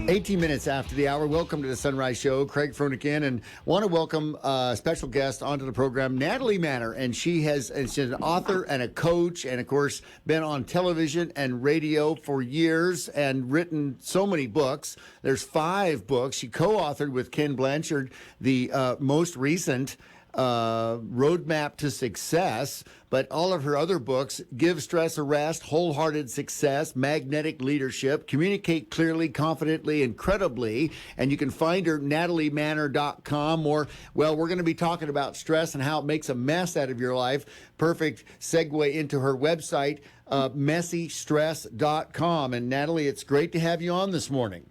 18 minutes after the hour. Welcome to the Sunrise Show. Craig Fronikin, and want to welcome a special guest onto the program, Natalie Manor. And she's an author and a coach, and of course, been on television and radio for years and written so many books. There's 5 books. She co-authored with Ken Blanchard the most recent Roadmap to Success, but all of her other books: Give Stress a Rest, Wholehearted Success, Magnetic Leadership, Communicate Clearly, Confidently, Incredibly. And you can find her nataliemanor.com. Or, well, we're going to be talking about stress and how it makes a mess out of your life. Perfect segue into her website, messystress.com. And Natalie, it's great to have you on this morning.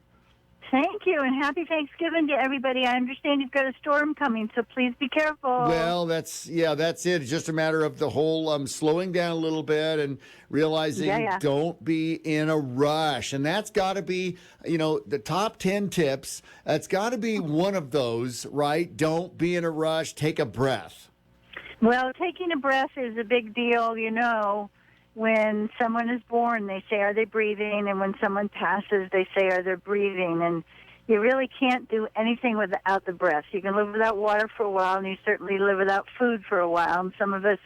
Thank you, and happy Thanksgiving to everybody. I understand you've got a storm coming, so please be careful. Well, that's it. It's just a matter of the whole slowing down a little bit and realizing don't be in a rush. And that's got to be, the top 10 tips. That's got to be one of those, right? Don't be in a rush. Take a breath. Well, taking a breath is a big deal, When someone is born, they say, are they breathing? And when someone passes, they say, are they breathing? And you really can't do anything without the breath. You can live without water for a while, and you certainly live without food for a while. And some of us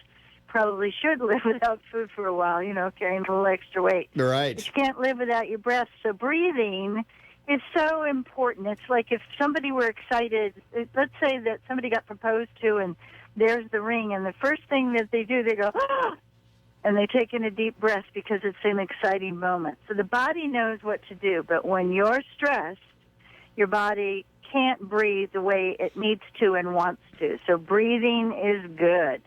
probably should live without food for a while, carrying a little extra weight. Right. But you can't live without your breath. So breathing is so important. It's like if somebody were excited, let's say that somebody got proposed to, and there's the ring, and the first thing that they do, they go, ah! And they take in a deep breath because it's an exciting moment. So the body knows what to do, but when you're stressed, your body can't breathe the way it needs to and wants to. So breathing is good.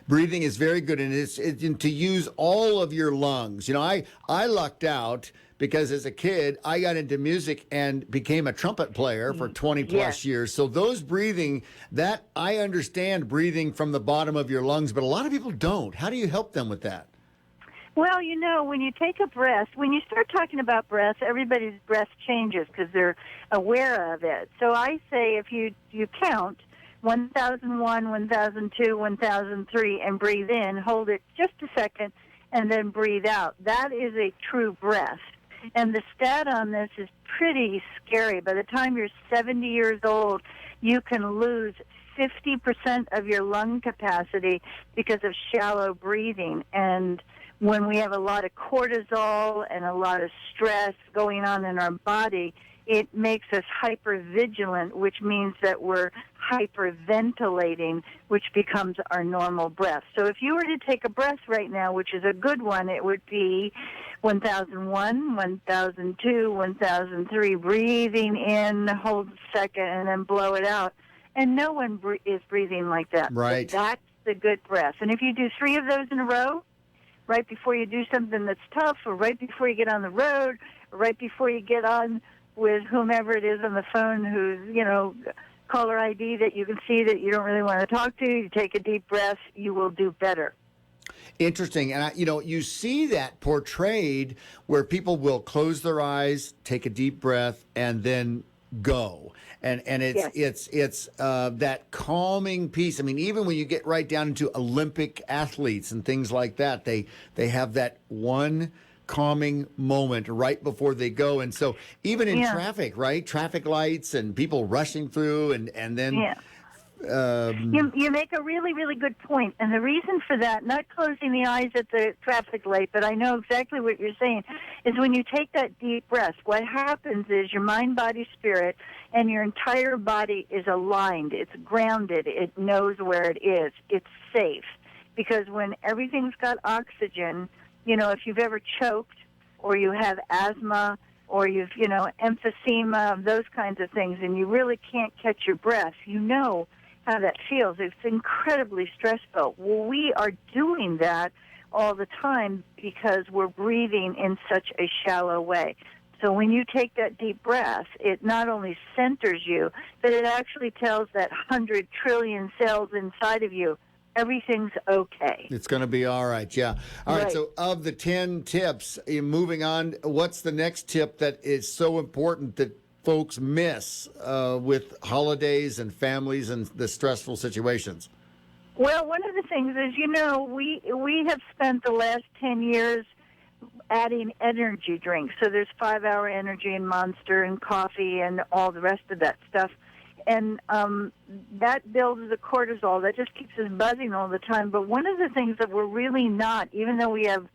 Breathing is very good, and it's to use all of your lungs. I lucked out because as a kid, I got into music and became a trumpet player for 20 plus years. So those breathing, that I understand breathing from the bottom of your lungs, but a lot of people don't. How do you help them with that? Well, when you take a breath, when you start talking about breath, everybody's breath changes because they're aware of it. So I say if you count 1001, 1002, 1003, and breathe in, hold it just a second, and then breathe out. That is a true breath. And the stat on this is pretty scary. By the time you're 70 years old, you can lose 50% of your lung capacity because of shallow breathing. And when we have a lot of cortisol and a lot of stress going on in our body, it makes us hypervigilant, which means that we're hyperventilating, which becomes our normal breath. So if you were to take a breath right now, which is a good one, it would be 1001, 1002, 1003, breathing in, hold a second, and then blow it out. And no one is breathing like that. Right. So that's the good breath. And if you do 3 of those in a row, right before you do something that's tough, or right before you get on the road, or right before you get on with whomever it is on the phone who's, caller ID that you can see that you don't really want to talk to, you take a deep breath, you will do better. Interesting. And, you see that portrayed where people will close their eyes, take a deep breath, and then go. And it's that calming piece. I mean, even when you get right down into Olympic athletes and things like that, they have that one calming moment right before they go. And so even in traffic, right? Traffic lights and people rushing through and then... Yeah. You make a really, really good point. And the reason for that, not closing the eyes at the traffic light, but I know exactly what you're saying, is when you take that deep breath, what happens is your mind, body, spirit, and your entire body is aligned. It's grounded. It knows where it is. It's safe. Because when everything's got oxygen, if you've ever choked or you have asthma or you've, emphysema, those kinds of things, and you really can't catch your breath, how that feels. It's incredibly stressful. Well, we are doing that all the time because we're breathing in such a shallow way. So when you take that deep breath, it not only centers you, but it actually tells that 100 trillion cells inside of you, everything's okay. It's going to be all right, yeah. All right, so of the 10 tips, moving on, what's the next tip that is so important that folks miss with holidays and families and the stressful situations? Well, one of the things is, we have spent the last 10 years adding energy drinks. So there's 5-Hour Energy and Monster and coffee and all the rest of that stuff. And that builds the cortisol. That just keeps us buzzing all the time. But one of the things that we're really not, even though we have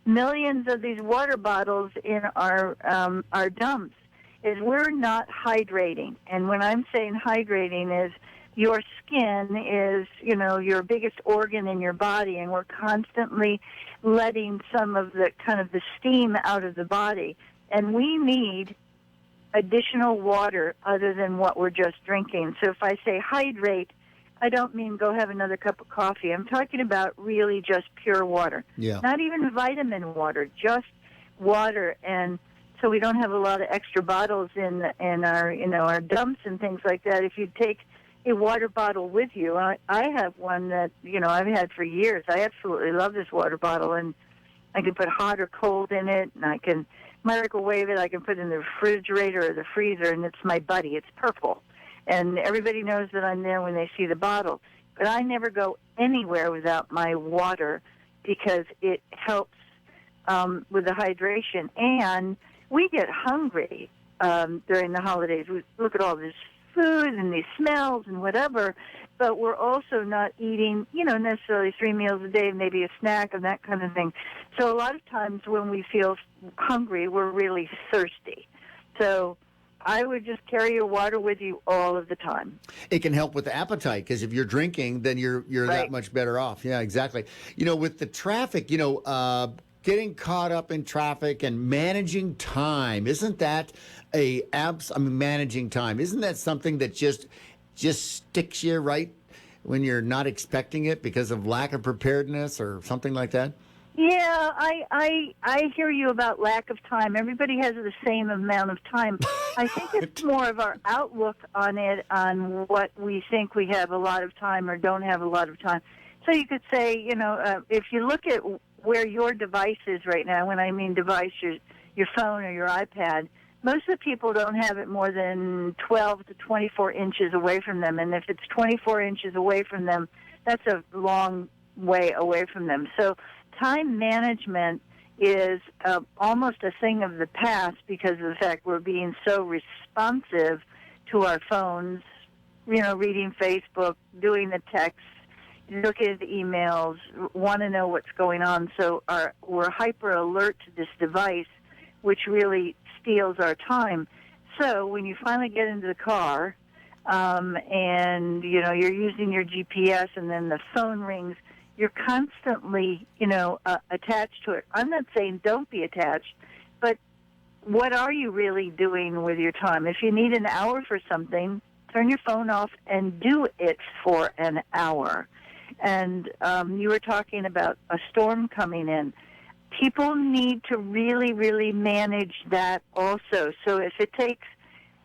millions of these water bottles in our dumps, is we're not hydrating. And when I'm saying hydrating is your skin is, your biggest organ in your body, and we're constantly letting some of the kind of the steam out of the body. And we need additional water other than what we're just drinking. So if I say hydrate, I don't mean go have another cup of coffee. I'm talking about really just pure water. Yeah. Not even vitamin water, just water. And so we don't have a lot of extra bottles in our, our dumps and things like that. If you take a water bottle with you, I have one that, I've had for years. I absolutely love this water bottle, and I can put hot or cold in it, and I can microwave it. I can put it in the refrigerator or the freezer, and it's my buddy. It's purple. And everybody knows that I'm there when they see the bottle. But I never go anywhere without my water because it helps with the hydration. And we get hungry during the holidays. We look at all this food and these smells and whatever, but we're also not eating, necessarily 3 meals a day, maybe a snack and that kind of thing. So a lot of times when we feel hungry, we're really thirsty. So I would just carry your water with you all of the time. It can help with the appetite, because if you're drinking, then you're Right. that much better off. Yeah, exactly. With the traffic, getting caught up in traffic and managing time, isn't that managing time? Isn't that something that just sticks you right when you're not expecting it because of lack of preparedness or something like that? Yeah, I hear you about lack of time. Everybody has the same amount of time. I think it's more of our outlook on it, on what we think we have a lot of time or don't have a lot of time. So you could say, if you look at where your device is right now, when I mean device, your phone or your iPad, most of the people don't have it more than 12 to 24 inches away from them. And if it's 24 inches away from them, that's a long way away from them. So time management is almost a thing of the past because of the fact we're being so responsive to our phones, reading Facebook, doing the texts, looking at the emails, want to know what's going on. So we're hyper alert to this device, which really steals our time. So when you finally get into the car and, you're using your GPS and then the phone rings, you're constantly, attached to it. I'm not saying don't be attached, but what are you really doing with your time? If you need an hour for something, turn your phone off and do it for an hour. And you were talking about a storm coming in. People need to really, really manage that also. So if it takes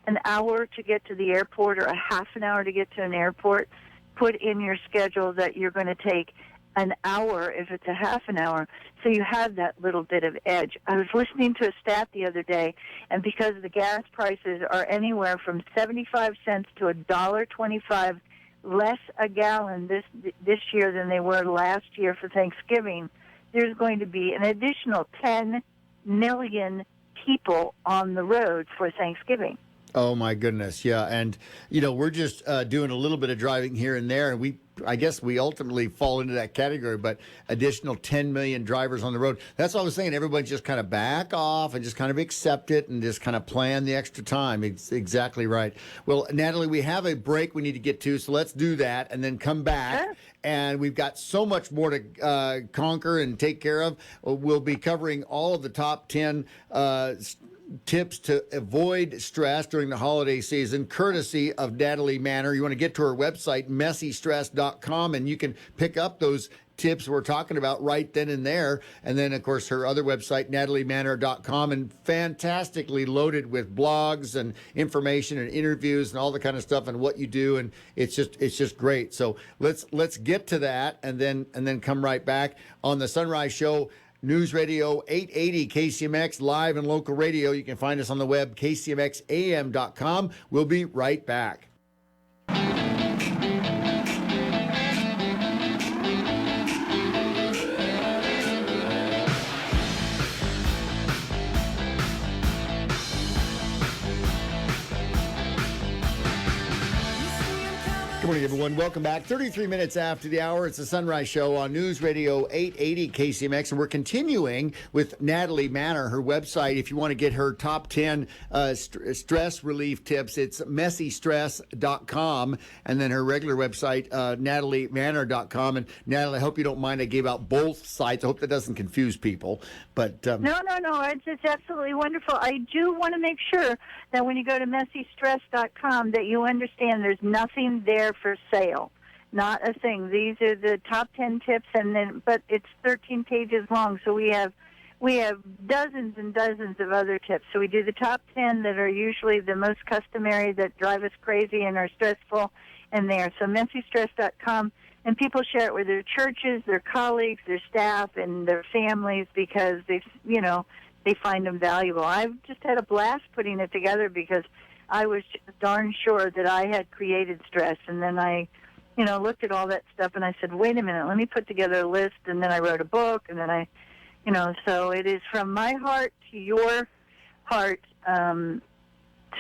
an hour to get to the airport or a half an hour to get to an airport, put in your schedule that you're going to take an hour if it's a half an hour, so you have that little bit of edge. I was listening to a stat the other day, and because the gas prices are anywhere from 75 cents to $1.25 less a gallon this year than they were last year for Thanksgiving, there's going to be an additional 10 million people on the road for Thanksgiving. Oh my goodness, yeah, and we're just doing a little bit of driving here and there, and I guess we ultimately fall into that category. But additional 10 million drivers on the road. That's what I was saying. Everybody just kind of back off and just kind of accept it and just kind of plan the extra time. It's exactly right. Well, Natalie, we have a break we need to get to, so let's do that and then come back. Sure. And we've got so much more to conquer and take care of. We'll be covering all of the top 10 tips to avoid stress during the holiday season, courtesy of Natalie Manor. You want to get to her website, messystress.com, and you can pick up those tips we're talking about right then and there. And then, of course, her other website, nataliemanor.com, and fantastically loaded with blogs and information and interviews and all the kind of stuff and what you do. And it's just great. So let's get to that and then come right back on the Sunrise Show. News Radio 880 KCMX, live and local radio. You can find us on the web, kcmxam.com. We'll be right back. Good morning, everyone. Welcome back. 33 minutes after the hour. It's the Sunrise Show on News Radio 880 KCMX, and we're continuing with Natalie Manor, her website. If you want to get her top 10 stress relief tips, it's messystress.com, and then her regular website, nataliemanor.com. And Natalie, I hope you don't mind I gave out both sites. I hope that doesn't confuse people. But No. It's absolutely wonderful. I do want to make sure that when you go to messystress.com that you understand there's nothing there for sale. Not a thing. These are the top 10 tips, but it's 13 pages long, so we have dozens and dozens of other tips. So we do the top 10 that are usually the most customary, that drive us crazy and are stressful, and there. So messystress.com, and people share it with their churches, their colleagues, their staff, and their families because they find them valuable. I've just had a blast putting it together because I was darn sure that I had created stress, and then I looked at all that stuff and I said, wait a minute, let me put together a list, and then I wrote a book, and then so it is from my heart to your heart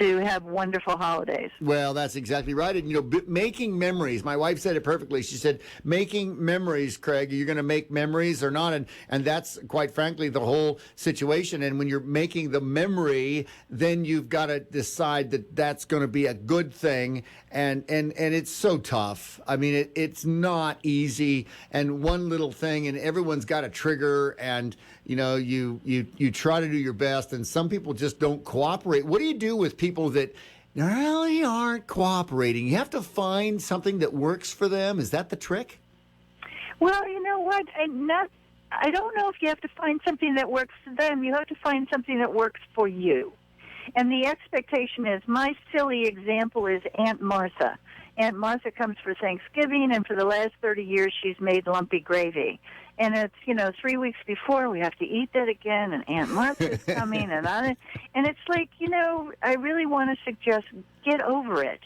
to have wonderful holidays. Well, that's exactly right. And, making memories. My wife said it perfectly. She said, making memories, Craig, you're going to make memories or not. And that's, quite frankly, the whole situation. And when you're making the memory, then you've got to decide that that's going to be a good thing. And it's so tough. I mean, it's not easy. And one little thing, and everyone's got a trigger, and, you try to do your best. And some people just don't cooperate. What do you do with people that really aren't cooperating? You have to find something that works for them. Is that the trick? Well, you know what? I don't know if you have to find something that works for them. You have to find something that works for you. And the expectation is, my silly example is Aunt Martha. Aunt Martha comes for Thanksgiving, and for the last 30 years she's made lumpy gravy. And it's, 3 weeks before, we have to eat that again, and Aunt Martha's coming, and it's like, I really want to suggest get over it.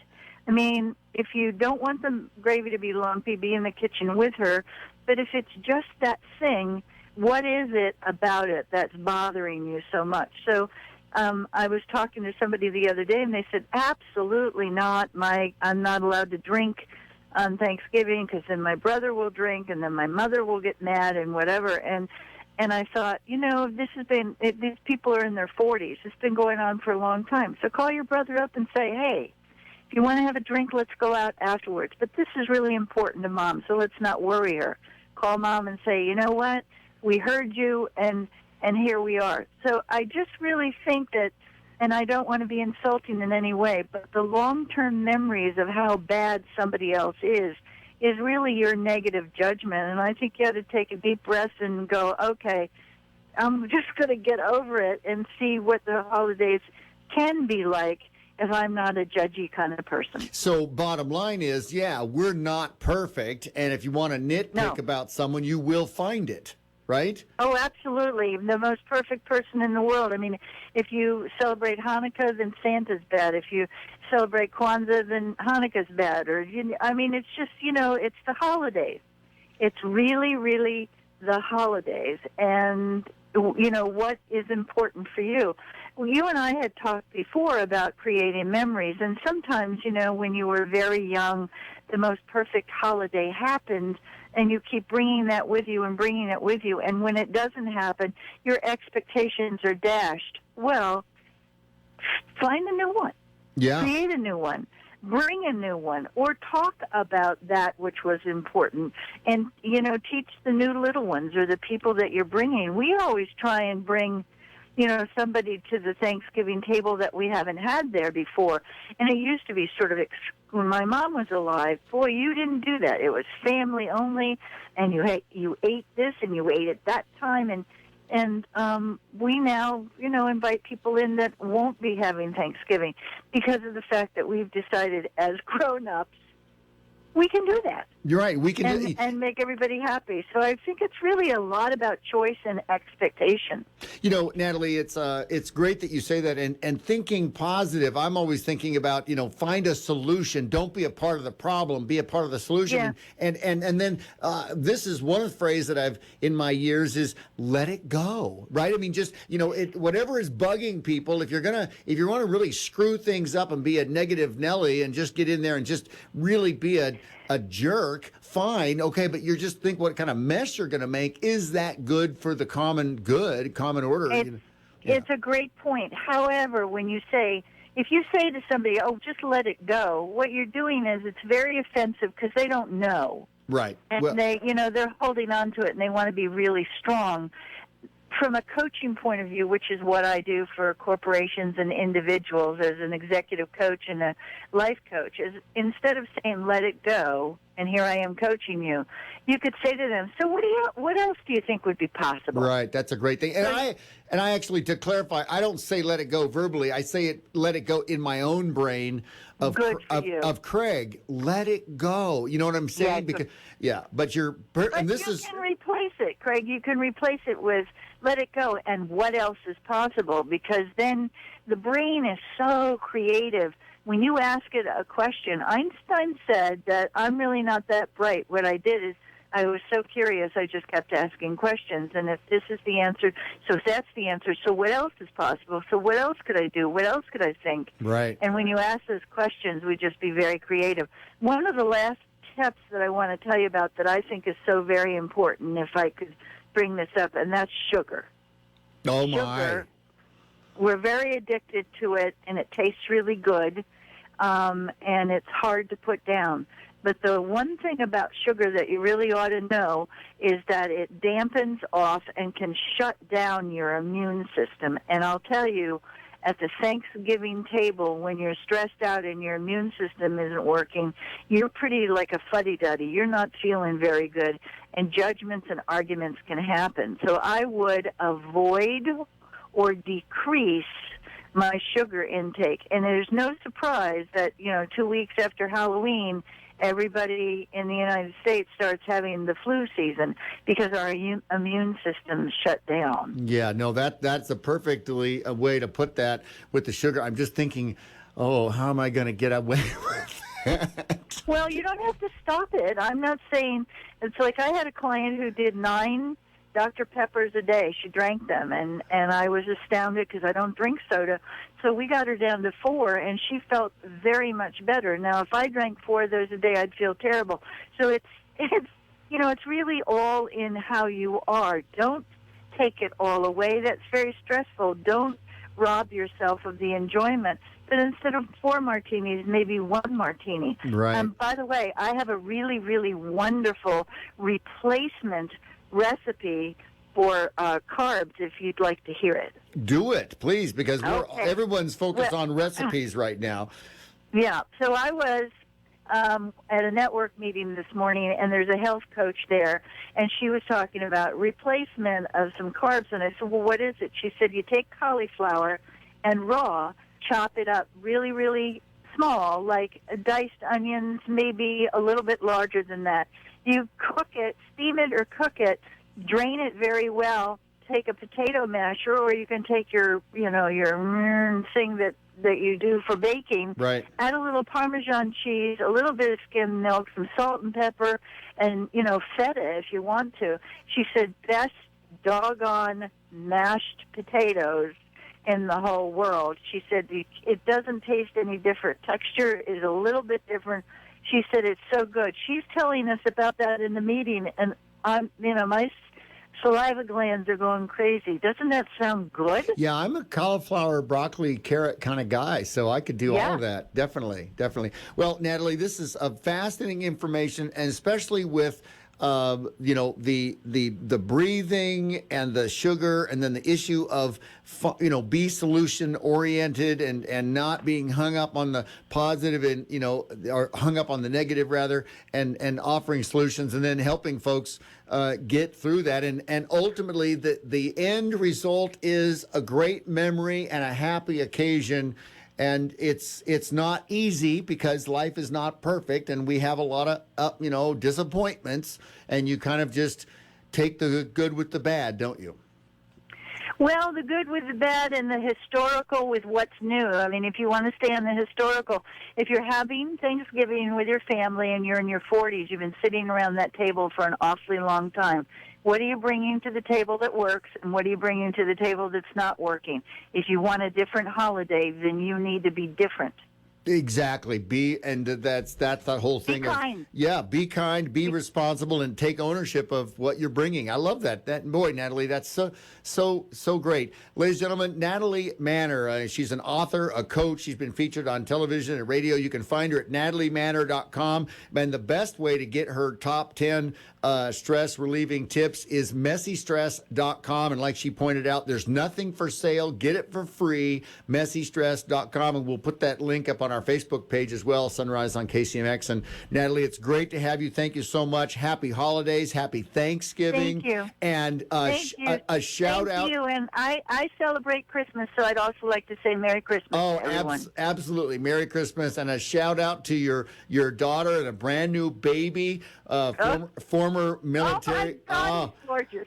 I mean, if you don't want the gravy to be lumpy, be in the kitchen with her. But if it's just that thing, what is it about it that's bothering you so much? So I was talking to somebody the other day, and they said, absolutely not. I'm not allowed to drink on Thanksgiving because then my brother will drink, and then my mother will get mad and whatever. And I thought, these people are in their 40s. It's been going on for a long time. So call your brother up and say, hey, if you want to have a drink, let's go out afterwards. But this is really important to Mom, so let's not worry her. Call Mom and say, you know what? We heard you, and here we are. So I just really think that, and I don't want to be insulting in any way, but the long-term memories of how bad somebody else is really your negative judgment. And I think you have to take a deep breath and go, okay, I'm just going to get over it and see what the holidays can be like if I'm not a judgy kind of person. So bottom line is, we're not perfect. And if you want to nitpick about someone, you will find it. Right? Oh, absolutely. The most perfect person in the world. I mean, if you celebrate Hanukkah, then Santa's bad. If you celebrate Kwanzaa, then Hanukkah's bad. It's just, it's the holidays. It's really, really the holidays. And, what is important for you. Well, you and I had talked before about creating memories. And sometimes, when you were very young, the most perfect holiday happened, and you keep bringing that with you and bringing it with you. And when it doesn't happen, your expectations are dashed. Well, find a new one. Yeah. Create a new one. Bring a new one. Or talk about that which was important. And, teach the new little ones or the people that you're bringing. We always try and bring somebody to the Thanksgiving table that we haven't had there before. And it used to be sort of, when my mom was alive, boy, you didn't do that. It was family only, and you ate this and you ate at that time. And we now, invite people in that won't be having Thanksgiving because of the fact that we've decided as grown-ups, we can do that. You're right. We can. and make everybody happy. So I think it's really a lot about choice and expectation. Natalie, it's great that you say that, and thinking positive. I'm always thinking about, find a solution. Don't be a part of the problem. Be a part of the solution. Yeah. And then this is one of the phrases that I've in my years is let it go. Right? I mean, just whatever is bugging people. If you want to really screw things up and be a negative Nelly and just get in there and just really be a jerk, fine, okay, but you just think what kind of mess you're going to make. Is that good for the common good, common order? It's a great point. However, if you say to somebody, oh, just let it go, what you're doing is it's very offensive because they don't know. Right. And they're holding on to it and they want to be really strong. From a coaching point of view, which is what I do for corporations and individuals as an executive coach and a life coach, is instead of saying let it go, and here I am coaching you, you could say to them, so what else do you think would be possible? Right, that's a great thing. And I actually, to clarify, I don't say let it go verbally. I say let it go in my own brain of Craig. Let it go. You know what I'm saying? But you can replace it, Craig. You can replace it with let it go and what else is possible, because then the brain is so creative. When you ask it a question, Einstein said that I'm really not that bright. What I did is I was so curious, I just kept asking questions. And if this is the answer, so if that's the answer, so what else is possible? So what else could I do? What else could I think? Right. And when you ask those questions, we just be very creative. One of the last tips that I want to tell you about that I think is so very important, if I could bring this up, and that's sugar. Oh, sugar, we're very addicted to it, and it tastes really good, and it's hard to put down. But the one thing about sugar that you really ought to know is that it dampens off and can shut down your immune system. And I'll tell you, at the Thanksgiving table, when you're stressed out and your immune system isn't working, you're pretty like a fuddy-duddy. You're not feeling very good, and judgments and arguments can happen. So I would avoid or decrease my sugar intake. And there's no surprise that, 2 weeks after Halloween, everybody in the United States starts having the flu season because our immune system shut down. Yeah, no, that's a perfectly a way to put that with the sugar. I'm just thinking, how am I going to get away with that? Well, you don't have to stop it. I'm not saying, it's like I had a client who did 9 Dr. Peppers a day. She drank them, and I was astounded because I don't drink soda. So we got her down to 4, and she felt very much better. Now, if I drank 4 of those a day, I'd feel terrible. So it's really all in how you are. Don't take it all away. That's very stressful. Don't rob yourself of the enjoyment. But instead of 4 martinis, maybe 1 martini. Right. By the way, I have a really, really wonderful replacement recipe for carbs if you'd like to hear it. Do it, please, because everyone's focused on recipes right now. Yeah, so I was at a network meeting this morning, and there's a health coach there, and she was talking about replacement of some carbs, and I said, well, what is it? She said, you take cauliflower and raw, chop it up really, really small, like diced onions, maybe a little bit larger than that. You cook it, steam it or cook it, drain it very well, take a potato masher, or you can take your thing that you do for baking. Right. Add a little Parmesan cheese, a little bit of skim milk, some salt and pepper, and, feta if you want to. She said, best doggone mashed potatoes in the whole world. She said, it doesn't taste any different. Texture is a little bit different. She said, it's so good. She's telling us about that in the meeting, and my saliva glands are going crazy. Doesn't that sound good? Yeah, I'm a cauliflower, broccoli, carrot kind of guy, so I could do all of that. Definitely. Well, Natalie, this is a fascinating information, and especially with the breathing and the sugar, and then the issue of be solution oriented and not being hung up on the positive and or hung up on the negative rather, and offering solutions and then helping folks get through that, and ultimately the end result is a great memory and a happy occasion. and it's not easy because life is not perfect, and we have a lot of disappointments, and you kind of just take the good with the bad, don't you? Well, the good with the bad and the historical with what's new. I mean, if you want to stay on the historical, if you're having Thanksgiving with your family and you're in your 40s, you've been sitting around that table for an awfully long time. What are you bringing to the table that works, and what are you bringing to the table that's not working? If you want a different holiday, then you need to be different. Exactly. That's the whole thing. Be kind. Be kind, be responsible, and take ownership of what you're bringing. I love that. Boy, Natalie, that's so great. Ladies and gentlemen, Natalie Manor. She's an author, a coach. She's been featured on television and radio. You can find her at nataliemanor.com. And the best way to get her top 10 stress relieving tips is messystress.com. And like she pointed out, there's nothing for sale. Get it for free. Messystress.com. And we'll put that link up on our Facebook page as well, Sunrise on KCMX. And Natalie, it's great to have you. Thank you so much. Happy holidays. Happy Thanksgiving. Thank you. And a shout out. Thank you. And I celebrate Christmas, so I'd also like to say Merry Christmas to everyone. Absolutely. Merry Christmas. And a shout out to your daughter and a brand new baby, former military. Oh, gorgeous.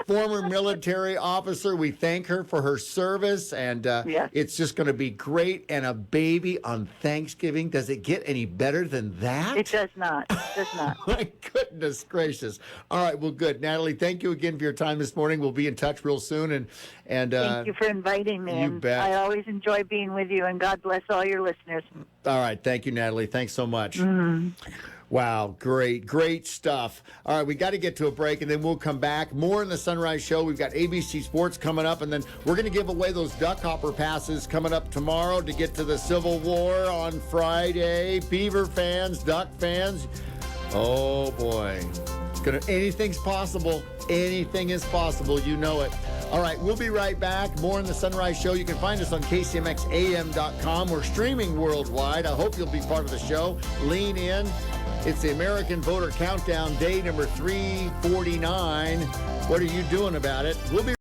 Former military officer. We thank her for her service, and it's just going to be great. And a baby on Thanksgiving. Does it get any better than that? It does not. It does not. My goodness gracious. All right, well, good. Natalie, thank you again for your time this morning. We'll be in touch real soon. And thank you for inviting me. You bet. I always enjoy being with you, and God bless all your listeners. All right. Thank you, Natalie. Thanks so much. Mm-hmm. Wow, great stuff. All right, we got to get to a break, and then we'll come back. More in the Sunrise Show. We've got ABC Sports coming up, and then we're going to give away those duck hopper passes coming up tomorrow to get to the Civil War on Friday. Beaver fans, duck fans. Oh, boy. Anything's possible. Anything is possible. You know it. All right, we'll be right back. More in the Sunrise Show. You can find us on KCMXAM.com. We're streaming worldwide. I hope you'll be part of the show. Lean in. It's the American Voter Countdown, day number 349. What are you doing about it? We'll be